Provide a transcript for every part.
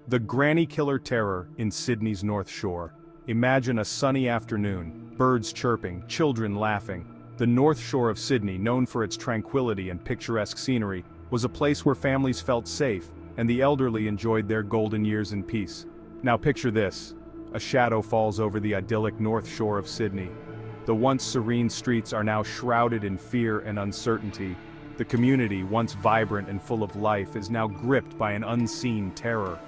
The Granny Killer Terror in Sydney's North Shore. Imagine a sunny afternoon, birds chirping, children laughing. The North Shore of Sydney, known for its tranquility and picturesque scenery, was a place where families felt safe, and the elderly enjoyed their golden years in peace. Now picture this. A shadow falls over the idyllic North Shore of Sydney. The once serene streets are now shrouded in fear and uncertainty. The community, once vibrant and full of life, is now gripped by an unseen terror.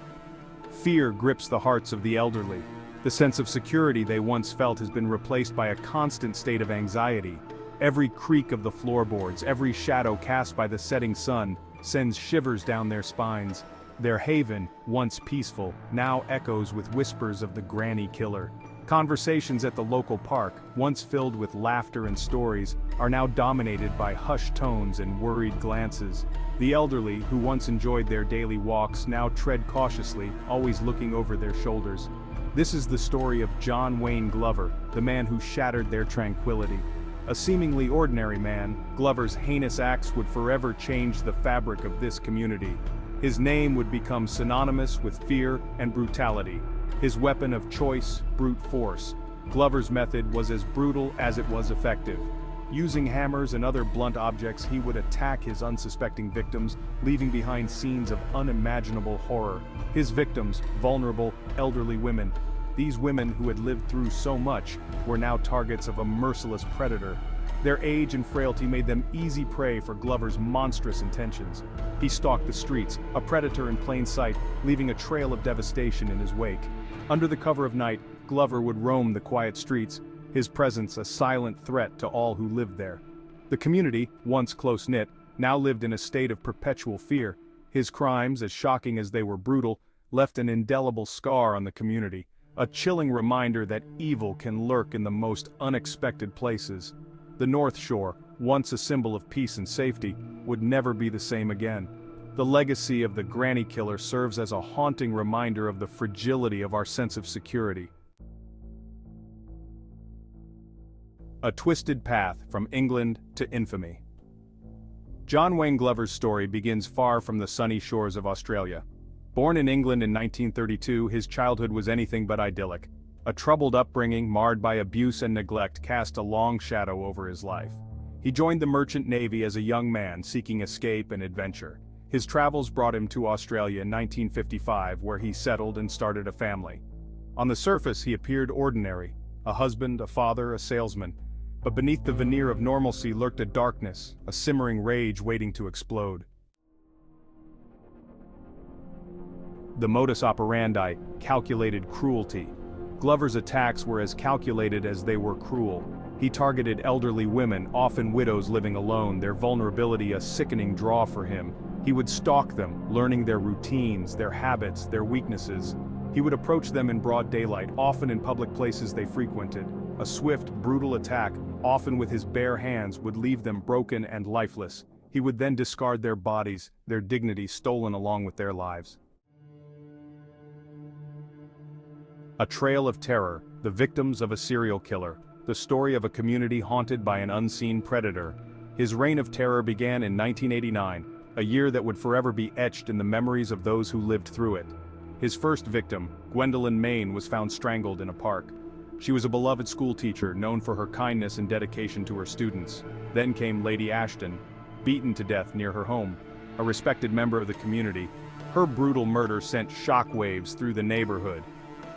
Fear grips the hearts of the elderly. The sense of security they once felt has been replaced by a constant state of anxiety. Every creak of the floorboards, every shadow cast by the setting sun, sends shivers down their spines. Their haven, once peaceful, now echoes with whispers of the Granny Killer. Conversations at the local park, once filled with laughter and stories, are now dominated by hushed tones and worried glances. The elderly, who once enjoyed their daily walks, now tread cautiously, always looking over their shoulders. This is the story of John Wayne Glover, the man who shattered their tranquility. A seemingly ordinary man, Glover's heinous acts would forever change the fabric of this community. His name would become synonymous with fear and brutality. His weapon of choice, brute force. Glover's method was as brutal as it was effective. Using hammers and other blunt objects, he would attack his unsuspecting victims, leaving behind scenes of unimaginable horror. His victims, vulnerable, elderly women. These women who had lived through so much were now targets of a merciless predator. Their age and frailty made them easy prey for Glover's monstrous intentions. He stalked the streets, a predator in plain sight, leaving a trail of devastation in his wake. Under the cover of night, Glover would roam the quiet streets, his presence a silent threat to all who lived there. The community, once close-knit, now lived in a state of perpetual fear. His crimes, as shocking as they were brutal, left an indelible scar on the community, a chilling reminder that evil can lurk in the most unexpected places. The North Shore, once a symbol of peace and safety, would never be the same again. The legacy of the Granny Killer serves as a haunting reminder of the fragility of our sense of security. A twisted path from England to infamy. John Wayne Glover's story begins far from the sunny shores of Australia. Born in England in 1932, his childhood was anything but idyllic. A troubled upbringing marred by abuse and neglect cast a long shadow over his life. He joined the Merchant Navy as a young man seeking escape and adventure. His travels brought him to Australia in 1955, where he settled and started a family. On the surface, he appeared ordinary, a husband, a father, a salesman. But beneath the veneer of normalcy lurked a darkness, a simmering rage waiting to explode. The modus operandi, calculated cruelty. Glover's attacks were as calculated as they were cruel. He targeted elderly women, often widows living alone, their vulnerability a sickening draw for him. He would stalk them, learning their routines, their habits, their weaknesses. He would approach them in broad daylight, often in public places they frequented. A swift, brutal attack, often with his bare hands, would leave them broken and lifeless. He would then discard their bodies, their dignity stolen along with their lives. A trail of terror, the victims of a serial killer, the story of a community haunted by an unseen predator. His reign of terror began in 1989, a year that would forever be etched in the memories of those who lived through it. His first victim, Gwendolyn Main, was found strangled in a park. She was a beloved school teacher, known for her kindness and dedication to her students. Then came Lady Ashton, beaten to death near her home, a respected member of the community. Her brutal murder sent shockwaves through the neighborhood.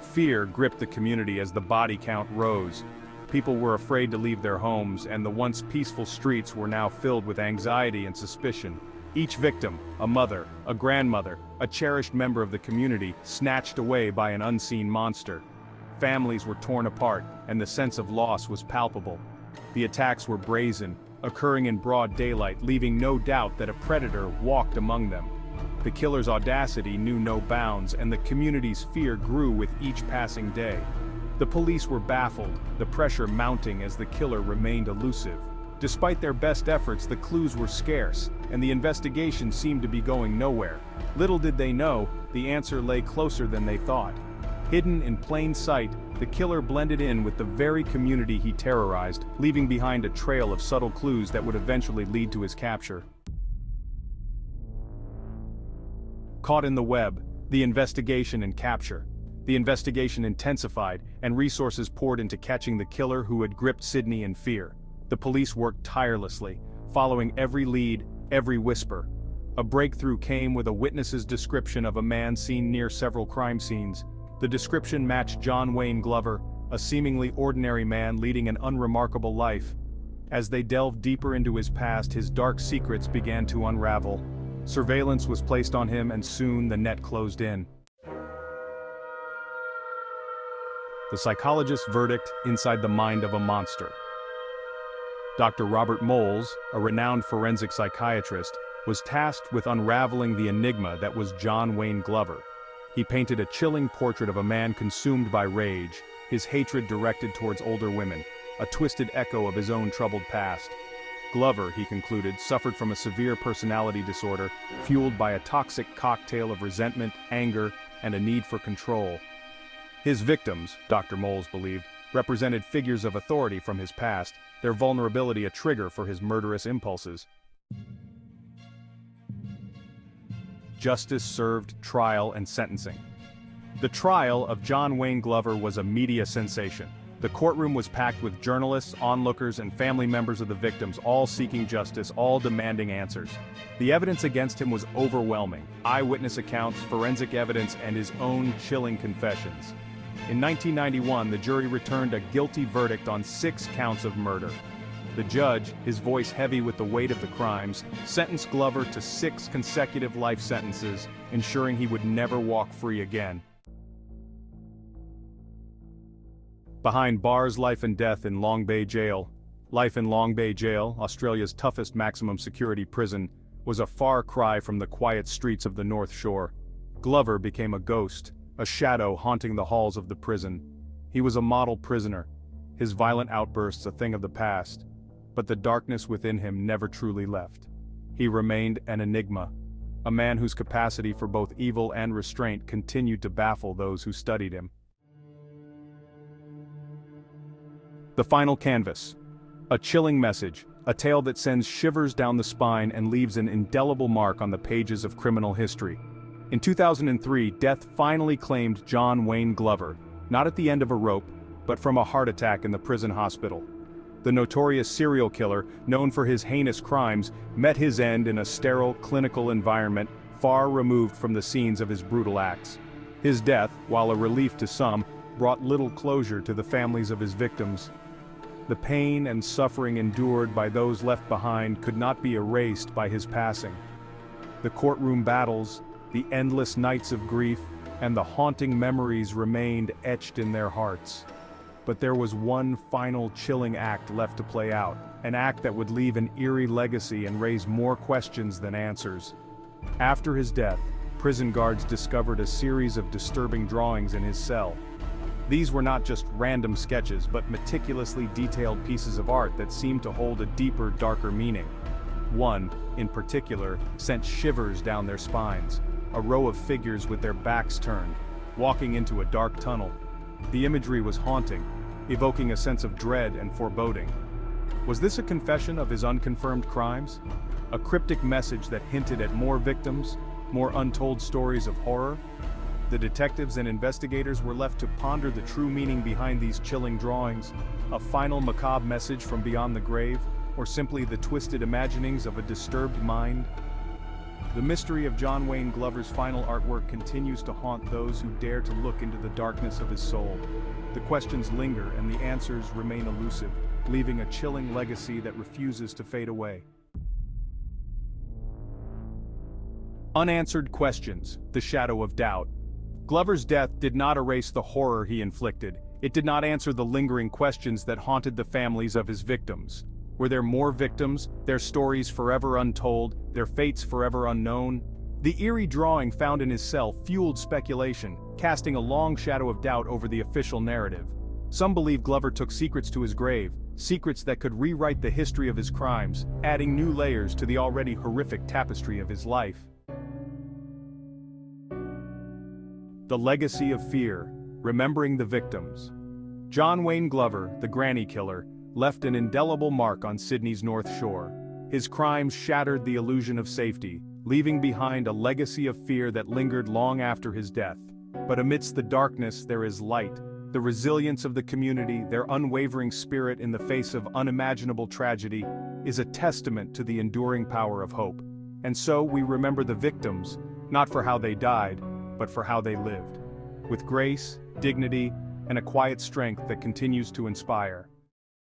Fear gripped the community as the body count rose. People were afraid to leave their homes, and the once peaceful streets were now filled with anxiety and suspicion. Each victim, a mother, a grandmother, a cherished member of the community, snatched away by an unseen monster. Families were torn apart, and the sense of loss was palpable. The attacks were brazen, occurring in broad daylight, leaving no doubt that a predator walked among them. The killer's audacity knew no bounds, and the community's fear grew with each passing day. The police were baffled, the pressure mounting as the killer remained elusive. Despite their best efforts, the clues were scarce, and the investigation seemed to be going nowhere. Little did they know, the answer lay closer than they thought. Hidden in plain sight, the killer blended in with the very community he terrorized, leaving behind a trail of subtle clues that would eventually lead to his capture. Caught in the web, The investigation and capture. The investigation intensified, and resources poured into catching the killer who had gripped Sydney in fear. The police worked tirelessly, following every lead, every whisper. A breakthrough came with a witness's description of a man seen near several crime scenes. The description matched John Wayne Glover, a seemingly ordinary man leading an unremarkable life. As they delved deeper into his past, his dark secrets began to unravel. Surveillance was placed on him, and soon the net closed in. The psychologist's verdict inside the mind of a monster. Dr. Robert Moles, a renowned forensic psychiatrist, was tasked with unraveling the enigma that was John Wayne Glover. He painted a chilling portrait of a man consumed by rage, his hatred directed towards older women, a twisted echo of his own troubled past. Glover, he concluded, suffered from a severe personality disorder, fueled by a toxic cocktail of resentment, anger, and a need for control. His victims, Dr. Moles believed, represented figures of authority from his past, their vulnerability a trigger for his murderous impulses. Justice served, trial, and sentencing. The trial of John Wayne Glover was a media sensation. The courtroom was packed with journalists, onlookers, and family members of the victims, all seeking justice, all demanding answers. The evidence against him was overwhelming: eyewitness accounts, forensic evidence, and his own chilling confessions. In 1991, the jury returned a guilty verdict on 6 counts of murder. The judge, his voice heavy with the weight of the crimes, sentenced Glover to 6 consecutive life sentences, ensuring he would never walk free again. Behind bars, life and death in Long Bay Jail. Life in Long Bay Jail, Australia's toughest maximum security prison, was a far cry from the quiet streets of the North Shore. Glover became a ghost, a shadow haunting the halls of the prison. He was a model prisoner, his violent outbursts a thing of the past, but the darkness within him never truly left. He remained an enigma, a man whose capacity for both evil and restraint continued to baffle those who studied him. The Final Canvas. A chilling message, a tale that sends shivers down the spine and leaves an indelible mark on the pages of criminal history. In 2003, death finally claimed John Wayne Glover, not at the end of a rope, but from a heart attack in the prison hospital. The notorious serial killer, known for his heinous crimes, met his end in a sterile, clinical environment far removed from the scenes of his brutal acts. His death, while a relief to some, brought little closure to the families of his victims. The pain and suffering endured by those left behind could not be erased by his passing. The courtroom battles, the endless nights of grief, and the haunting memories remained etched in their hearts. But there was one final chilling act left to play out, an act that would leave an eerie legacy and raise more questions than answers. After his death, prison guards discovered a series of disturbing drawings in his cell. These were not just random sketches, but meticulously detailed pieces of art that seemed to hold a deeper, darker meaning. One, in particular, sent shivers down their spines, a row of figures with their backs turned, walking into a dark tunnel. The imagery was haunting, evoking a sense of dread and foreboding. Was this a confession of his unconfirmed crimes? A cryptic message that hinted at more victims, more untold stories of horror? The detectives and investigators were left to ponder the true meaning behind these chilling drawings, a final macabre message from beyond the grave, or simply the twisted imaginings of a disturbed mind. The mystery of John Wayne Glover's final artwork continues to haunt those who dare to look into the darkness of his soul. The questions linger and the answers remain elusive, leaving a chilling legacy that refuses to fade away. Unanswered questions, the shadow of doubt. Glover's death did not erase the horror he inflicted. It did not answer the lingering questions that haunted the families of his victims. Were there more victims, their stories forever untold, their fates forever unknown? The eerie drawing found in his cell fueled speculation, casting a long shadow of doubt over the official narrative. Some believe Glover took secrets to his grave, secrets that could rewrite the history of his crimes, adding new layers to the already horrific tapestry of his life. The legacy of fear, remembering the victims. John Wayne Glover, the granny killer, left an indelible mark on Sydney's North Shore. His crimes shattered the illusion of safety, leaving behind a legacy of fear that lingered long after his death. But amidst the darkness there is light. The resilience of the community, their unwavering spirit in the face of unimaginable tragedy, is a testament to the enduring power of hope. And so we remember the victims, not for how they died, but for how they lived. With grace, dignity, and a quiet strength that continues to inspire.